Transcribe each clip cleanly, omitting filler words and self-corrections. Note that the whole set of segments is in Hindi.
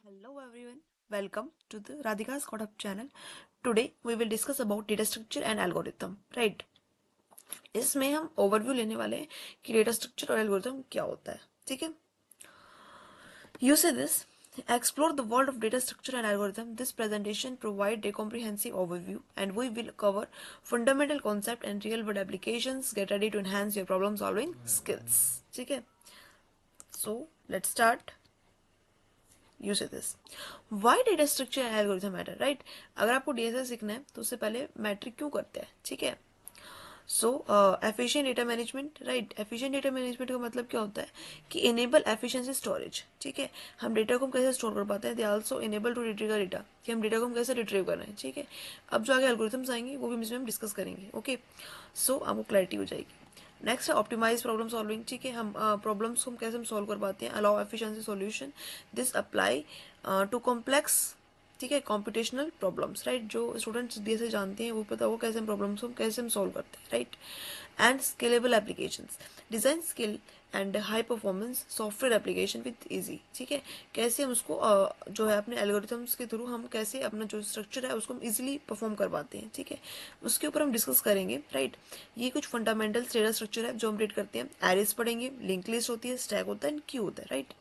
Hello everyone, welcome to the Radhika's Caught Up channel. Today we will discuss about data structure and algorithm, right? इसमें हम ओवरव्यू लेने वाले हैं कि डेटा स्ट्रक्चर और एल्गोरिथम क्या होता है, ठीक है? You say this. Explore the world of data structure and algorithm. This presentation provides a comprehensive overview and we will cover fundamental concept and real world applications. Get ready to enhance your problem solving skills. ठीक है? So let's start. You say this. Why data structure and algorithm matter, right? अगर आपको DSA सीखना है तो उससे पहले मैट्रिक क्यों करते हैं, ठीक है? So efficient data management, right? Efficient data management का मतलब क्या होता है कि इनेबल एफिशिएंसी स्टोरेज, ठीक है? हम डेटा को हम कैसे स्टोर कर पाते हैं, they also enable to retrieve the data, कि हम डेटा को हम कैसे रिट्रीव कर रहे हैं, ठीक है? अब जो आगे एल्गोरिथम्स आएंगे वो भी इसमें हम डिस्कस करेंगे, ओके? सो आपको क्लैरिटी हो जाएगी. नेक्स्ट है ऑप्टिमाइज प्रॉब्लम सॉल्विंग, ठीक है? हम प्रॉब्लम्स को हम कैसे हम सॉल्व कर पाते हैं. Allow efficiency solution, this apply to complex, ठीक है, कॉम्पिटिशनल प्रॉब्लम्स, राइट? जो स्टूडेंट्स जैसे जानते हैं वो पता वो कैसे हम प्रॉब्लम्स को कैसे हम सॉल्व करते हैं, right? And scalable applications, design skill and high performance software application with easy, ठीक है? कैसे हम उसको जो है अपने एल्गोरिथम्स के थ्रू हम कैसे अपना जो स्ट्रक्चर है उसको हम इजीली परफॉर्म कर पाते हैं, ठीक है? उसके ऊपर हम डिस्कस करेंगे, राइट? ये कुछ फंडामेंटल डेटा स्ट्रक्चर है जो हम रीड करते हैं. एरेस पढ़ेंगे, लिंक लिस्ट होती है, स्टैक होता है एंड क्यू होता है, राइट?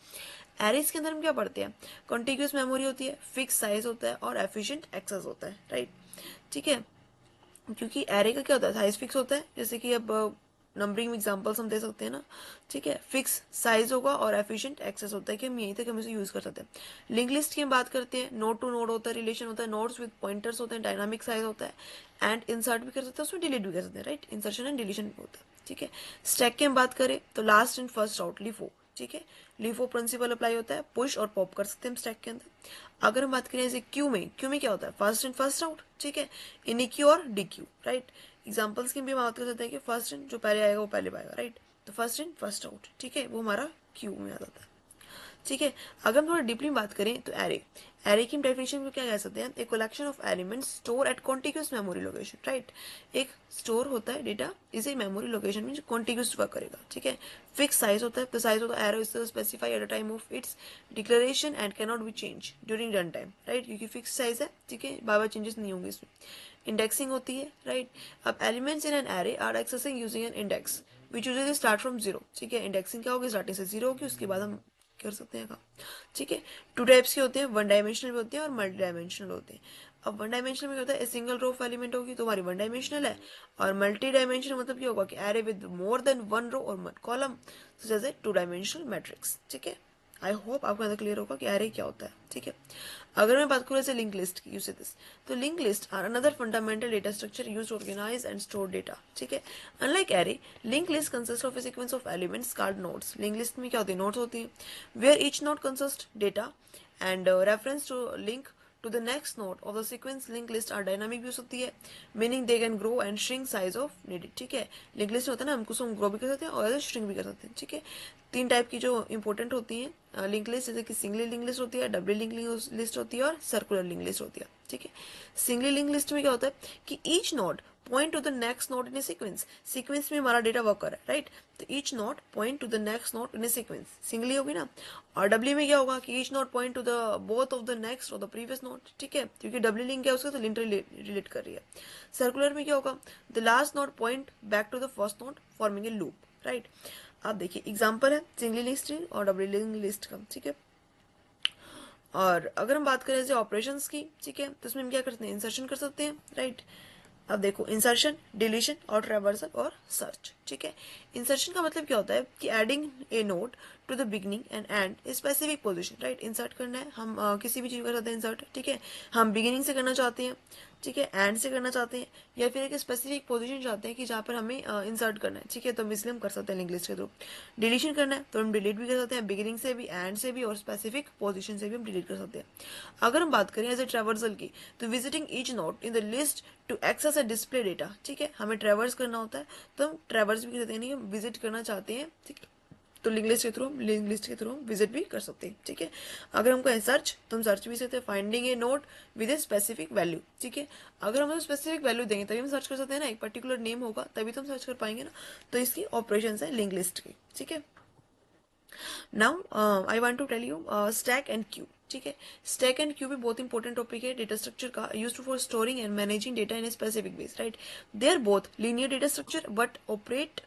एरेस के अंदर हम क्या पढ़ते हैं? कॉन्टिग्यूस मेमोरी होती है, फिक्स साइज होता है और एफिशिएंट एक्सेस होता है, राइट? ठीक है, क्योंकि एरे का क्या होता है, साइज फिक्स होता है. जैसे कि अब नंबरिंग में एग्जांपल्स हम दे सकते हैं ना, ठीक है? फिक्स साइज होगा और एफिशिएंट एक्सेस होता है कि हम यहीं तक हम इसे यूज कर सकते हैं. लिंक लिस्ट की हम बात करते हैं, नोड टू नोड होता है, रिलेशन होता है, नोड्स विद पॉइंटर्स होते हैं, डायनामिक साइज होता है एंड इंसर्ट भी कर सकते हैं, उसमें डिलीट भी कर सकते हैं, राइट? इंसर्शन एंड डिलीशन होता है, ठीक है? स्टैक की हम बात करें तो last and first out, LIFO, ठीक है? लिफो प्रिंसिपल अप्लाई होता है, पुश और पॉप कर सकते हैं हम स्टैक के अंदर. अगर हम बात करें जैसे क्यू में क्या होता है, फर्स्ट इन फर्स्ट आउट, ठीक है? इन क्यू और डी क्यू, राइट? एग्जाम्पल्स की भी हम बात कर सकते हैं कि फर्स्ट इन जो पहले आएगा वो पहले पाएगा, राइट? तो फर्स्ट इन फर्स्ट आउट, ठीक है, वो हमारा क्यू में आ जाता है, ठीक है? अगर हम थोड़ा डीपली बात करें तो एरे की डेफिनेशन को क्या कह सकते हैं, एक collection of elements store at contiguous memory location, right? एक स्टोर होता है डेटा इसी मेमोरी लोकेशन में जो कॉन्टिग्यूस वर्क करेगा, ठीक है? फिक्स साइज होता है, तो size of the arrow is specify at the time of its declaration and can not be change during run time, right? क्योंकि फिक्स साइज है, ठीक है, बार बार चेंजेस नहीं होंगे इसमें. इंडेक्सिंग होती है, राइट? अब elements in an array are accessing using an index which usually start from zero, ठीक है? इंडेक्सिंग क्या होगी, स्टार्टिंग से जीरो होगी, उसके बाद हम कर सकते हैं काम, ठीक है? टू टाइप्स के होते हैं, वन डायमेंशनल भी होते हैं और मल्टी डायमेंशनल होते हैं. अब वन डायमेंशनल में क्या होता है, सिंगल रो ऑफ एलिमेंट होगी तो हमारी वन डायमेंशनल है. और मल्टी डायमेंशनल मतलब क्या होगा कि array with more than one row और कॉलम, जैसे टू डायमेंशनल मैट्रिक्स, ठीक है? आई होप आपको अंदर क्लियर होगा कि एरे क्या होता है, ठीक है? अगर मैं बात करूँ जैसे लिंक लिस्ट की, यूज दिस, तो link list are another fundamental data structure use organise and store data, ठीक है? Unlike array, link list consist of a sequence of elements called nodes. Link list में क्या होती है, नोड्स होती है, where each node consist data and reference to link to the next node of the sequence. Link list are dynamic भी हो सकती है, meaning they can grow and shrink size of needed, ठीक है? लिंक लिस्ट होता है ना, हमको हम ग्रो भी कर सकते हैं और श्रिंक भी कर सकते हैं, ठीक है? तीन टाइप की जो इंपॉर्टेंट होती है लिंक लिस्ट, जैसे कि सिंगली लिंक लिस्ट होती है, डबली लिंक लिस्ट होती है और सर्कुलर लिंक लिस्ट होती है, ठीक है? सिंगली लिंक लिस्ट में क्या होता है कि each node point two the next node in A sequence. Sequence में हमारा डेटा वर्क कर रहा है, राइट? तो each node point two the next node in A sequence, singly होगी ना. और डब्ल्यू में क्या होगा कि each node point two the both of the next और द प्रीवियस नोड, ठीक है? क्योंकि डब्ल्यू लिंक क्या है उसका, तो लिंक रिलेट कर रही है. सर्कुलर में क्या होगा, the last node point back to the first node forming a loop, right? आप देखिए एग्जाम्पल है सिंगली लिस्ट और डबली लिंक लिस्ट का, ठीक है? और अगर हम बात करें जैसे ऑपरेशंस की, ठीक है, तो इसमें हम क्या करते हैं, इंसर्शन कर सकते हैं, राइट? अब देखो इंसर्शन, डिलीशन और ट्रेवर्सल और सर्च, ठीक है? इंसर्शन का मतलब क्या होता है कि adding a node to the beginning and end specific position, right? Insert करना है, हम किसी भी चीज कर सकते हैं इंसर्ट, ठीक है? हम बिगिनिंग से करना चाहते हैं, ठीक है, एंड से करना चाहते हैं, या फिर एक स्पेसिफिक पोजीशन चाहते हैं कि जहाँ पर हमें इंसर्ट करना है, ठीक है? तो हम इसलिए हम कर सकते हैं लिंक लिस्ट के थ्रू. डिलीशन करना है तो हम डिलीट भी कर सकते हैं, बिगिनिंग से भी, एंड से भी और स्पेसिफिक पोजीशन से भी हम डिलीट कर सकते हैं. अगर हम बात करें एज ए ट्रेवर्सल की, तो visiting each node in the list to access a display data, ठीक है? हमें ट्रेवर्स करना होता है तो हम ट्रेवर्स भी कहते हैं, हम विजिट करना चाहते हैं, ठीक है? तो लिंक लिस्ट के थ्रू हम विजिट भी कर सकते हैं, ठीक है? अगर हमको है सर्च तो हम सर्च भी सकते हैं, finding A note with a specific value, ठीक है? अगर हम स्पेसिफिक वैल्यू देंगे तभी हम सर्च कर सकते हैं ना, एक पर्टिकुलर नेम होगा तभी तो हम सर्च कर पाएंगे ना. तो इसकी ऑपरेशन है लिंक लिस्ट की, ठीक है? Now I want to tell you stack and queue. ठीक है। स्टैक एंड क्यू भी बहुत इंपॉर्टेंट टॉपिक है डेटा स्ट्रक्चर का, used for storing and managing data in a specific ways, right. They are both linear data structure but operate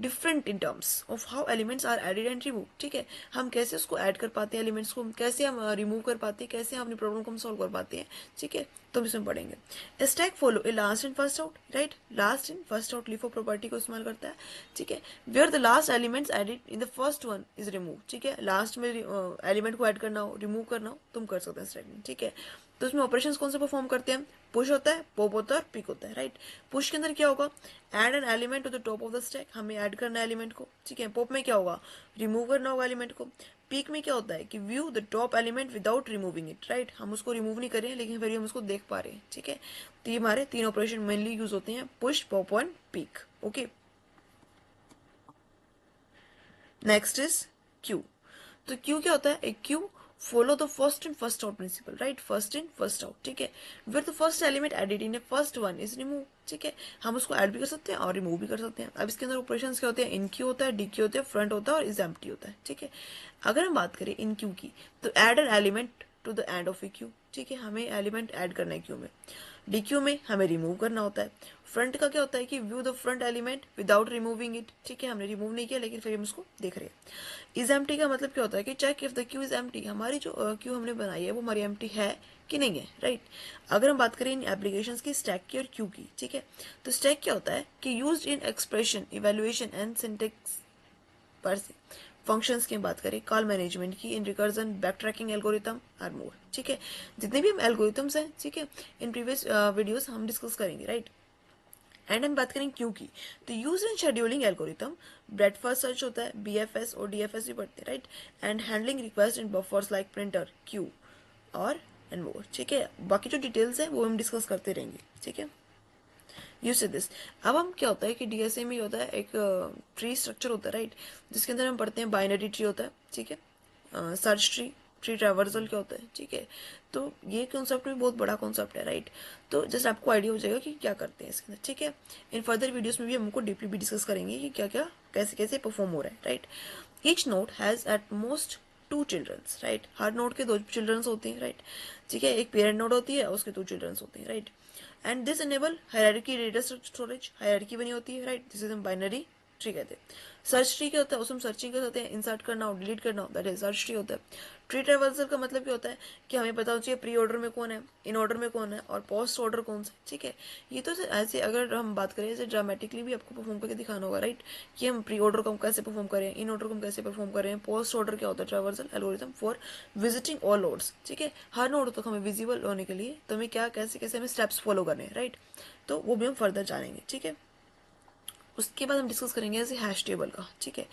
different in terms of how elements are added and remove, ठीक है। हम कैसे उसको ऐड कर पाते हैं एलिमेंट्स को, कैसे हम रिमूव कर पाते हैं, कैसे हम अपनी प्रॉब्लम को हम सॉल्व कर पाते हैं, ठीक है। तो हम इसमें पढ़ेंगे। Stack follow a last in first out, right. Last in first out LIFO property को इस्तेमाल करता है, ठीक है। Where the last elements added in the first one is remove, ठीक है। लास्ट में एलिमेंट को ऐड करना हो, रिमूव करना हो, तुम कर सकते हैं स्टैक में, ठीक है। तो उसमें ऑपरेशंस कौन से परफॉर्म करते हैं, पुश होता है, पॉप होता है और पिक होता है, राइट। पुश के अंदर क्या होगा, add an element to the top of the stack, हमें ऐड करना है एलिमेंट को, ठीक है। पॉप में क्या होगा, रिमूव करना होगा एलिमेंट को। पीक में क्या होता है कि view the top element without removing it, right. हम उसको रिमूव नहीं कर रहे हैं लेकिन फिर हम उसको देख पा रहे हैं, ठीक है। तो ये हमारे तीन ऑपरेशन मेनली यूज होते हैं, push, pop and peek, okay. Next is queue. तो क्यू क्या होता है, एक queue follow the first in first out principle, right. First in first out, ठीक है। Where the first element added in a first one is remove, ठीक है। हम उसको ऐड भी कर सकते हैं और रिमूव भी कर सकते हैं। अब इसके अंदर ऑपरेशन क्या होते हैं, इन क्यू होता है, डी क्यू होता है, फ्रंट होता है और इज एम्प्टी होता है, ठीक है। अगर हम बात करें इन क्यू की, तो add an element to the end of a queue, ठीक है। हमें एलिमेंट ऐड करना है क्यू में। डीक्यू में हमें रिमूव करना होता है। फ्रंट का क्या होता है कि view the front element without removing it, ठीक है। हमने रिमूव नहीं किया लेकिन फिर हम उसको देख रहे हैं। इज एम्प्टी का मतलब क्या होता है कि check if the queue is empty, हमारी जो क्यू हमने बनाई है वो हमारी एम्प्टी है कि नहीं है, राइट। अगर हम बात करें इन एप्लीकेशंस की, स्टैक की और क्यू की, ठीक है। तो स्टैक क्या होता है कि used in expression, evaluation and syntax पर से फंक्शंस की बात करें, कॉल मैनेजमेंट की, in recursion, back tracking algorithm or more, ठीक है। जितने भी हम एल्गोरिथम्स हैं, ठीक है, इन प्रीवियस वीडियोस हम डिस्कस करेंगे, राइट। एंड हम बात करेंगे क्यू की, तो use in scheduling algorithm, breadth first search होता है, बीएफएस और डीएफएस भी पढ़ते हैं, right. And handling request in buffers like printer, Q और एंड मोर, ठीक है। बाकी जो डिटेल्स है वो हम डिस्कस करते रहेंगे, ठीक है। यूज से दिस। अब हम क्या होता है कि डीएसए में होता है एक ट्री स्ट्रक्चर होता है, राइट, जिसके अंदर हम पढ़ते हैं बाइनरी ट्री होता है, ठीक है। सर्च ट्री, ट्री ट्रैवर्सल क्या होता है, ठीक है। तो ये कॉन्सेप्ट भी बहुत बड़ा कॉन्सेप्ट है, राइट। तो जस्ट आपको आइडिया हो जाएगा कि क्या करते हैं इसके अंदर, ठीक है। इन फर्दर वीडियोस में भी हमको डीपली भी डिस्कस करेंगे कि क्या क्या कैसे कैसे परफॉर्म हो रहा है, right. Each node has at most two childrens, right. हर नोड के दो चिल्ड्रंस होते हैं, राइट, ठीक है। एक पेरेंट नोड होती है, उसके दो चिल्ड्रंस होते हैं, right. And this enable hierarchy data storage, hierarchy बनी होती है, राइट। दिस इज हम बाइनरी ट्री कहते हैं। सर्च ट्री क्या होता है, उसमें सर्चिंग कर सकते हैं, इंसर्ट करना हो, डिलीट करना हो, दैट इज सर्च ट्री होता है। ट्री ट्रैवर्सल का मतलब क्या होता है कि हमें पता होना चाहिए प्री ऑर्डर में कौन है, इन ऑर्डर में कौन है और पोस्ट ऑर्डर कौन सा, ठीक है। ये तो ऐसे अगर हम बात करें ऐसे ड्रामेटिकली भी आपको परफॉर्म करके दिखाना होगा, राइट, कि हम प्री ऑर्डर को हम कैसे परफॉर्म करें, इन ऑर्डर को हम कैसे परफॉर्म करें, पोस्ट ऑर्डर क्या होता है, traversal algorithm for visiting all nodes, ठीक है। हर नोड तक हमें विजिबल होने के लिए तो हमें क्या कैसे कैसे हमें स्टेप्स फॉलो करने हैं, राइट। तो वो भी हम फर्दर जानेंगे, ठीक है। उसके बाद हम डिस्कस करेंगे ऐसे हैश टेबल का, ठीक है।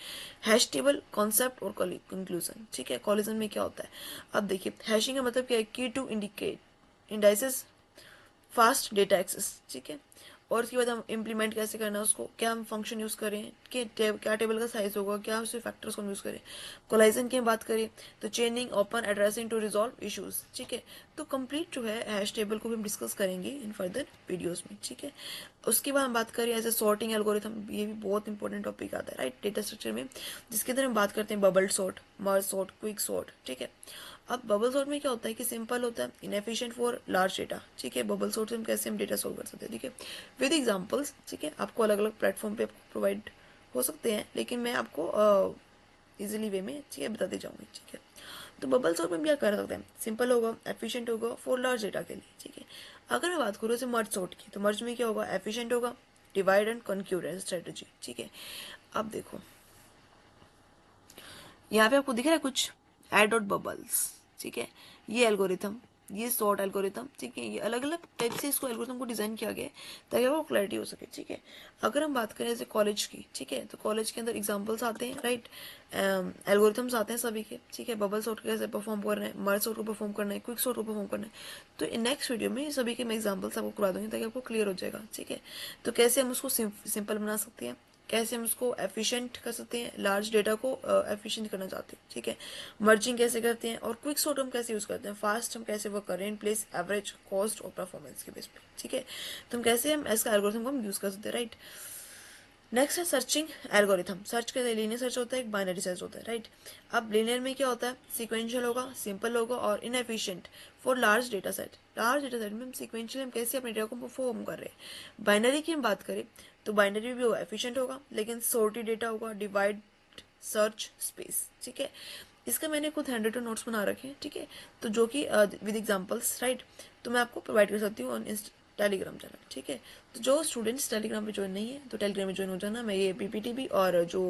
हैश टेबल कॉन्सेप्ट और कंक्लूजन, ठीक है। कॉलिजन में क्या होता है, अब देखिए हैशिंग का मतलब क्या है, key to indicate indices fast data access, ठीक है। और उसके बाद हम इम्प्लीमेंट कैसे करना है उसको, क्या हम फंक्शन यूज करें, कि क्या टेबल का साइज होगा, क्या उसके फैक्टर्स को हम यूज करें। कोलाइजन की बात करें तो chaining, open addressing to resolve issues, ठीक है। तो कंप्लीट जो है हैश टेबल को भी हम डिस्कस करेंगे इन फर्दर वीडियोस में, ठीक है। उसके बाद हम बात करें एज ए सॉर्टिंग एल्गोरिथम, ये भी बहुत इंपॉर्टेंट टॉपिक आता है, राइट, डेटा स्ट्रक्चर में, जिसके अंदर हम बात करते हैं bubble sort, merge sort, quick sort, ठीक है। अब बबल सॉर्ट में क्या होता है कि सिंपल होता है, इनएफिशिएंट फॉर लार्ज डेटा, ठीक है। बबल सॉर्ट से हम कैसे हम डेटा सॉल्व कर सकते हैं, ठीक है, विद एग्जांपल्स, ठीक है। आपको अलग अलग प्लेटफॉर्म पे आपको प्रोवाइड हो सकते हैं लेकिन मैं आपको इजीली वे में, ठीक है, बताते जाऊंगी, ठीक है। तो बबल सॉर्ट में क्या कर सकते हैं, सिंपल होगा, एफिशिएंट होगा फॉर लार्ज डेटा के लिए, ठीक है। अगर मैं बात करूँ जैसे मर्ज सॉर्ट की, तो मर्ज में क्या होगा, एफिशिएंट होगा, डिवाइड एंड कॉन्क्यूर स्ट्रेटेजी, ठीक है। अब देखो यहाँ पे आपको दिख रहा है कुछ एड डॉट बबल्स, ठीक है। ये एल्गोरिथम, ये सॉर्ट एल्गोरिथम, ठीक है, ये अलग अलग टाइप से इसको एल्गोरिथम को डिजाइन किया गया है ताकि वो क्लैरिटी हो सके, ठीक है। अगर हम बात करें जैसे कॉलेज की, ठीक है, तो कॉलेज के अंदर एग्जांपल्स आते हैं, राइट, एल्गोरिथम्स आते हैं सभी के, ठीक है। बबल सॉर्ट कैसे परफॉर्म करना है, मर्ज सॉर्ट को परफॉर्म करना है, क्विक सॉर्ट को परफॉर्म करना है। तो नेक्स्ट वीडियो में सभी के मैं एग्जाम्पल्स आपको करवा दूंगी ताकि आपको क्लियर हो जाएगा, ठीक है। तो कैसे हम उसको सिंपल बना सकते हैं, कैसे हम उसको एफिशिएंट कर सकते हैं, लार्ज डेटा को एफिशिएंट करना चाहते हैं, ठीक है। मर्जिंग कैसे करते हैं और क्विक सॉर्ट हम कैसे यूज करते हैं, फास्ट हम कैसे वर्क करें इन प्लेस एवरेज कॉस्ट और परफॉर्मेंस के बेस पे, ठीक है। तो हम कैसे हम इसका एल्गोरिथम को हम यूज कर सकते हैं, राइट। नेक्स्ट है सर्चिंग एल्गोरिथम। सर्च के लीनियर सर्च होता है, एक बाइनरी सर्च होता है, राइट। अब लीनियर में क्या होता है, सीक्वेंशियल होगा, सिंपल होगा और inefficient for large data set. Large data set में हम सीक्वेंशियल हम कैसे अपने डेटा को परफॉर्म कर रहे हैं। बाइनरी की हम बात करें तो बाइनरी भी होगा, एफिशिएंट होगा, लेकिन सॉर्टेड डेटा होगा, डिवाइड सर्च स्पेस, ठीक है। इसका मैंने खुद हैंड रिटन नोट्स बना रखे हैं, ठीक है, तो जो कि विद एग्जांपल्स, राइट, तो मैं आपको प्रोवाइड कर सकती हूँ ऑन टेलीग्राम चैनल, ठीक है। तो जो स्टूडेंट्स टेलीग्राम पे ज्वाइन नहीं है तो टेलीग्राम में ज्वाइन हो जाना। मैं ये पीपीटी भी और जो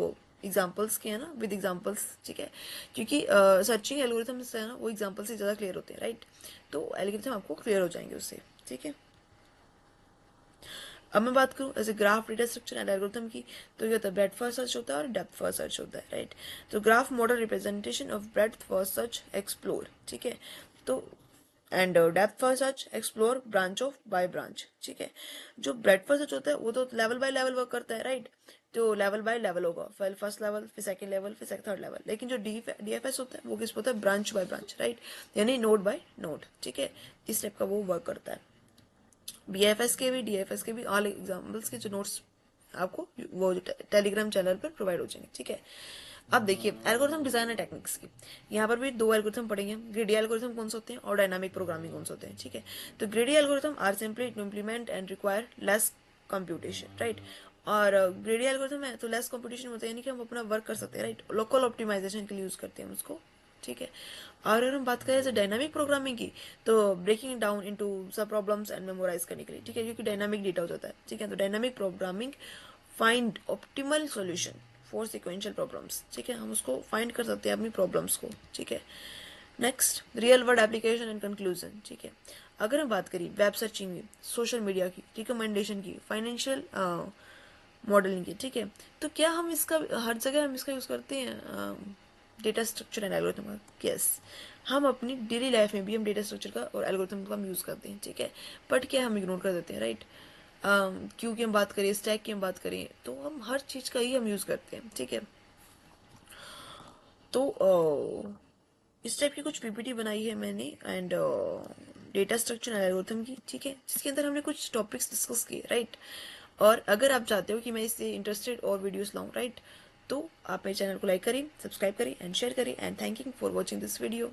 एग्जांपल्स के हैं ना, विद एग्जांपल्स, ठीक है, क्योंकि सर्चिंग एल्गोरिथम से है ना, वो एग्जांपल से ज़्यादा क्लियर होते हैं, राइट। तो एल्गोरिथम आपको क्लियर हो जाएंगे उससे, ठीक है। अब मैं बात करूँ ऐसे graph data structure and algorithm की, तो ये होता है ब्रेडथ फर्स्ट सर्च होता है और डेप्थ फर्स्ट सर्च होता है, राइट। तो graph model representation of breadth first search explore, ठीक है। तो and depth first search explore branch of by branch, ठीक है। जो ब्रेडथ फर्स्ट सर्च होता है वो तो लेवल बाय लेवल वर्क करता है, राइट। तो लेवल बाय लेवल होगा, फिर फर्स्ट लेवल, फिर सेकंड लेवल, फिर थर्ड लेवल। लेकिन जो डीएफएस होता है वो किस होता है, ब्रांच बाय ब्रांच, राइट, यानी नोड बाय नोड, ठीक है। इस टाइप का वो वर्क करता है। बीएफएस के भी, डीएफएस के भी ऑल एग्जाम्पल्स के जो नोट्स आपको वो टेलीग्राम चैनल पर प्रोवाइड हो जाएंगे, ठीक है। अब देखिए एल्गोरिथम डिजाइन एंड टेक्निक्स की, यहाँ पर भी दो एल्गोरिथम पढ़ेंगे। ग्रेडी एल्गोरिथम कौन से होते हैं और डायनामिक प्रोग्रामिंग कौन से होते हैं, ठीक है। तो greedy algorithm are simply to implement and require less computation, right. और ग्रेडी एल्गोरिथम है तो लेस कंप्यूटेशन होता है, यानी कि हम अपना वर्क कर सकते हैं, राइट। लोकल ऑप्टिमाइजेशन के लिए यूज करते हैं हम उसको, ठीक है। और अगर हम बात करें डायनामिक प्रोग्रामिंग की, तो breaking down into sub problems and memorise करने के लिए, ठीक है, क्योंकि डायनामिक डेटा हो जाता है, ठीक है। तो dynamic programming find optimal solution for sequential problems, ठीक है, हम उसको फाइंड कर सकते हैं अपनी प्रॉब्लम्स को, ठीक है। Next real world application and conclusion, ठीक है। अगर हम बात करें वेब सर्चिंग की, सोशल मीडिया की, रिकमेंडेशन की, फाइनेंशियल मॉडलिंग की, ठीक है, तो क्या हम इसका हर जगह हम इसका यूज करते हैं डेटा स्ट्रक्चर एंड एल्गोरिथम का? यस, हम अपनी डेली लाइफ में भी हम डेटा स्ट्रक्चर का और एल्गोरिथम का हम यूज करते हैं, ठीक है। बट क्या हम इग्नोर कर देते हैं, राइट। क्योंकि हम बात करें स्टैक की, हम बात करें तो हम हर चीज का ही हम यूज करते हैं, ठीक है। तो इस टाइप की कुछ पीपीटी बनाई है मैंने and data structure and algorithm की, ठीक है, जिसके अंदर हमने कुछ टॉपिक्स डिस्कस किए, राइट। और अगर आप चाहते हो कि मैं इससे इंटरेस्टेड और वीडियोस लाऊं, राइट, तो आप मेरे चैनल को लाइक करें, सब्सक्राइब करें एंड शेयर करें and thank you for watching this video.